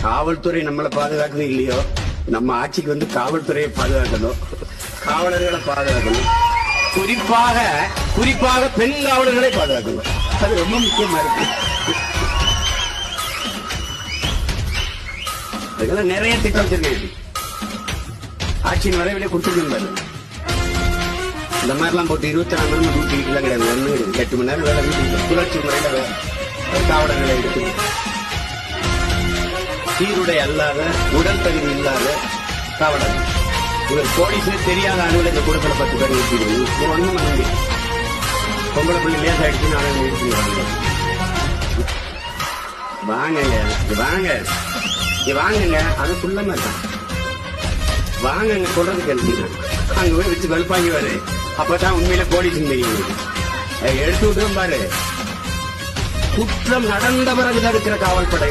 காவல்துறை நம்மளை பாதுகாக்கணும் இல்லையோ, நம்ம ஆட்சிக்கு வந்து காவல்துறையை பாதுகாக்கணும், காவலர்களை பாதுகாக்கணும், குறிப்பாக பெண் காவலர்களை பாதுகாக்கணும். அது ரொம்ப முக்கியமா இருக்கு. அதுக்கெல்லாம் நிறைய திட்டம் வச்சிருக்கேன். ஆட்சியின் வரைவிலே கொடுத்துருக்கேன். இந்த மாதிரிலாம் போட்டு 24 மணி நேரம் டியூட்டி வீட்டுலாம் கிடையாது. 8 மணி நேரம் வேலை வீட்டு சுழற்சி முறையில காவலர்களை எடுத்து சீருடை அல்லாத, உடல் தகுதி இல்லாத காவலர், இவர் போலீஸே தெரியாத ஆளுகளை இந்த கூடத்தில் 10 பேர் நிறுத்திடுவது ஒண்ணும் பண்ண. பொம்பளை பிள்ளை லேஸ் ஆயிடுச்சு, நாளை நிறுத்திடுவாங்க. வாங்கங்க வாங்குங்க, அது ஃபுல்லமா இருக்கான். வாங்கங்க சொல்றது கேள்வி. அங்க போய் வச்சு வெளுப்பாங்கி வாரு, அப்பதான் உண்மையில போலீஸ் தெரியும். எடுத்து விட்டுரும் பாரு. குற்றம் நடந்த பிறகு தடுக்கிற காவல்படை